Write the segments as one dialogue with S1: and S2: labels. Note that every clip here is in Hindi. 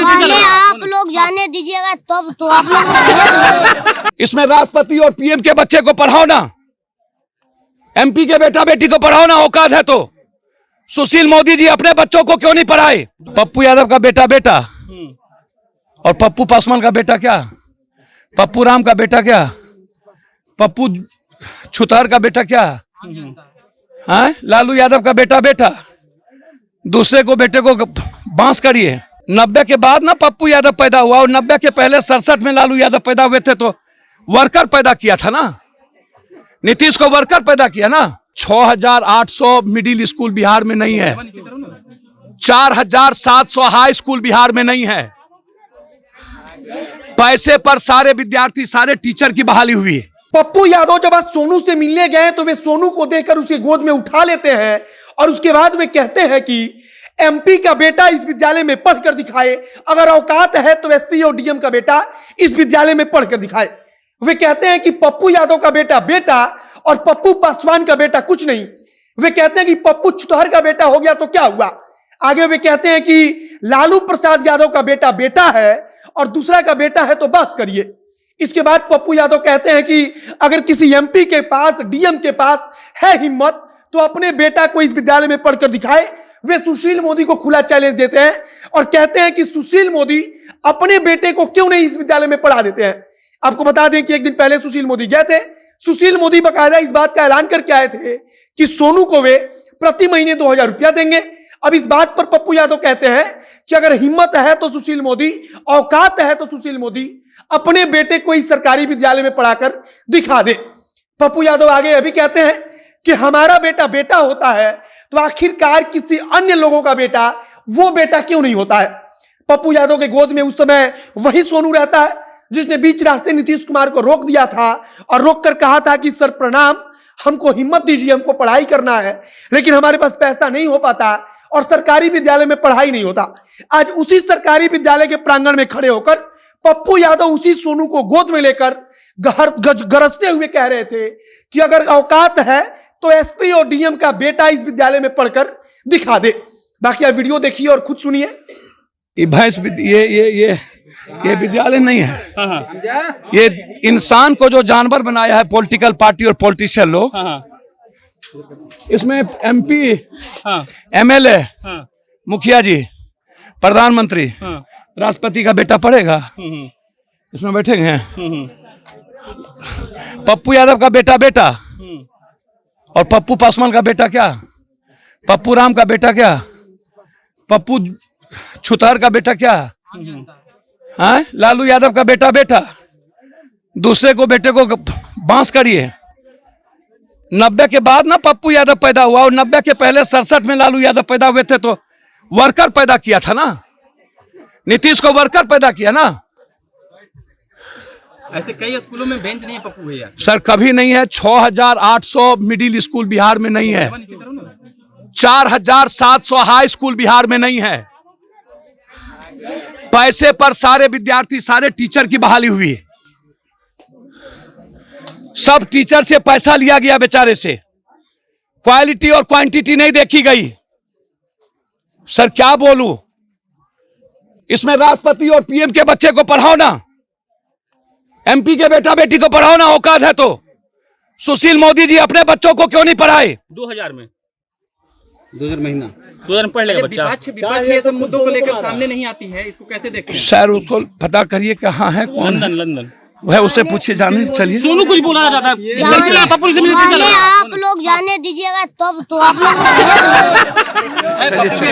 S1: पहले आप लोग जाने दीजिएगा तब तो आप लोग
S2: इसमें राष्ट्रपति और पीएम के बच्चे को पढ़ाओ ना, एमपी के बेटा बेटी को पढ़ाओ ना, औकात है तो। सुशील मोदी जी अपने बच्चों को क्यों नहीं पढ़ाए? पप्पू यादव का बेटा बेटा और पप्पू पासवान का बेटा क्या, पप्पू राम का बेटा क्या, पप्पू छुतार का बेटा क्या, हाँ लालू यादव का बेटा बेटा। दूसरे को बेटे को बांस करिए। 90 के बाद ना पप्पू यादव पैदा हुआ और 90 के पहले 67 में लालू यादव पैदा हुए थे, तो वर्कर पैदा किया था ना, नीतीश को वर्कर पैदा किया ना। 6800 मिडिल स्कूल बिहार में नहीं है, 4700 हाई स्कूल बिहार में नहीं है। पैसे पर सारे विद्यार्थी सारे टीचर की बहाली हुई।
S3: पप्पू यादव जब आज सोनू से मिलने गए तो वे सोनू को देखकर उसे गोद में उठा लेते हैं और उसके बाद वे कहते हैं कि एमपी का बेटा इस विद्यालय में पढ़कर दिखाए, अगर औकात है तो एसपी और डीएम का बेटा इस विद्यालय में पढ़कर दिखाए। वे कहते हैं कि पप्पू यादव का बेटा बेटा और पप्पू पासवान का बेटा कुछ नहीं। वे कहते हैं कि पप्पू छुतहर का बेटा हो गया तो क्या हुआ। आगे वे कहते हैं कि लालू प्रसाद यादव का बेटा बेटा है और दूसरा का बेटा है तो बस करिए। इसके बाद पप्पू यादव कहते हैं कि अगर किसी एमपी के पास डीएम के पास है हिम्मत तो अपने बेटा को इस विद्यालय में पढ़कर दिखाए। वे सुशील मोदी को खुला चैलेंज देते हैं और कहते हैं कि सुशील मोदी अपने बेटे को क्यों नहीं इस विद्यालय में पढ़ा देते हैं। आपको बता दें कि एक दिन पहले सुशील मोदी गए थे। सुशील मोदी बकायदा इस बात का ऐलान करके आए थे कि सोनू को वे प्रति महीने 2000 रुपया देंगे। अब इस बात पर पप्पू यादव कहते हैं कि अगर हिम्मत है तो सुशील मोदी, औकात है तो सुशील मोदी अपने बेटे को इस सरकारी विद्यालय में पढ़ाकर दिखा दे। पप्पू यादव आगे अभी कहते हैं कि हमारा बेटा बेटा होता है तो आखिरकार किसी अन्य लोगों का बेटा वो बेटा क्यों नहीं होता है। पप्पू यादव के गोद में उस समय वही सोनू रहता है जिसने बीच रास्ते नीतीश कुमार को रोक दिया था और रोक कर कहा था कि सर प्रणाम, हमको हिम्मत दीजिए, हमको पढ़ाई करना है लेकिन हमारे पास पैसा नहीं हो पाता और सरकारी विद्यालय में पढ़ाई नहीं होता। आज उसी सरकारी विद्यालय के प्रांगण में खड़े होकर पप्पू यादव उसी सोनू को गोद में लेकर गरजते हुए कह रहे थे कि अगर औकात है तो एसपी और डीएम का बेटा इस विद्यालय में पढ़कर दिखा दे। बाकी आप वीडियो देखिए और खुद सुनिए।
S2: ये भैंस ये विद्यालय नहीं है, ये इंसान को जो जानवर बनाया है पॉलिटिकल पार्टी और पॉलिटिशियन लोग। इसमें एमपी, एमएलए, मुखिया जी, प्रधानमंत्री, राष्ट्रपति का बेटा पढ़ेगा, इसमें बैठेंगे। पप्पू यादव का बेटा बेटा और पप्पू पासवान का बेटा क्या, पप्पू राम का बेटा क्या, पप्पू छुतार का बेटा क्या, हाँ लालू यादव का बेटा बेटा। दूसरे को बेटे को बांस करिए। 90 के बाद ना पप्पू यादव पैदा हुआ और 90 के पहले 67 में लालू यादव पैदा हुए थे, तो वर्कर पैदा किया था ना, नीतीश को वर्कर पैदा किया ना।
S4: ऐसे कई स्कूलों में बेंच नहीं है पप्पू भैया।
S2: सर कभी नहीं है। 6800 मिडिल स्कूल बिहार में नहीं है, 4700 हाई स्कूल बिहार में नहीं है। पैसे पर सारे विद्यार्थी सारे टीचर की बहाली हुई। सब टीचर से पैसा लिया गया बेचारे से, क्वालिटी और क्वांटिटी नहीं देखी गई। सर क्या बोलूं, इसमें राष्ट्रपति और पीएम के बच्चे को पढ़ाओ ना, एमपी के बेटा बेटी को पढ़ाओ ना, औकात है तो। सुशील मोदी जी अपने बच्चों को क्यों नहीं पढ़ाए?
S4: 2000 महीना 2000 में पढ़ लेगा बच्चा। विपक्ष ये सब मुद्दों को लेकर सामने नहीं आती है, इसको कैसे देखते हैं?
S2: सर उसको पता करिए कहाँ है, कौन है,
S4: लंदन
S2: वह उससे पूछिए, जाने चलिए।
S4: सोनू कुछ बोला जाता है,
S1: पहले आप लोग जाने दीजिएगा तब तो आप लोग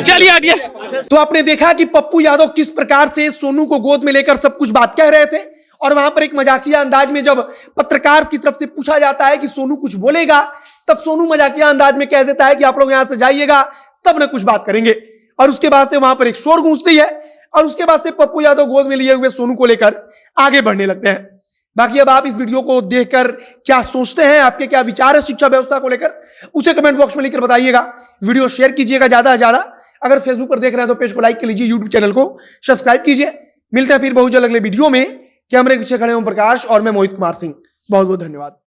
S4: चलिए आइए।
S3: तो आपने देखा कि पप्पू यादव किस प्रकार से सोनू को गोद में लेकर सब कुछ बात कह रहे थे और वहां पर एक मजाकिया अंदाज में जब पत्रकार की तरफ से पूछा जाता है कि सोनू कुछ बोलेगा, तब सोनू मजाकिया अंदाज में कह देता है कि आप लोग यहां से जाइएगा तब ना कुछ बात करेंगे। और उसके बाद से वहां पर एक शोर गूंजती है और उसके बाद से पप्पू यादव गोद में लिए हुए सोनू को लेकर आगे बढ़ने लगते हैं। बाकी अब आप इस वीडियो को देखकर क्या सोचते हैं, आपके क्या विचार है शिक्षा व्यवस्था को लेकर, उसे कमेंट बॉक्स में लिखकर बताइएगा। वीडियो शेयर कीजिएगा ज्यादा से ज्यादा। अगर फेसबुक पर देख रहे हैं तो पेज को लाइक कर लीजिए, यूट्यूब चैनल को सब्सक्राइब कीजिए। मिलते हैं फिर बहुत जल्द अगले वीडियो में। कैमरे के पीछे खड़े ओम प्रकाश और मैं मोहित कुमार सिंह। बहुत बहुत धन्यवाद।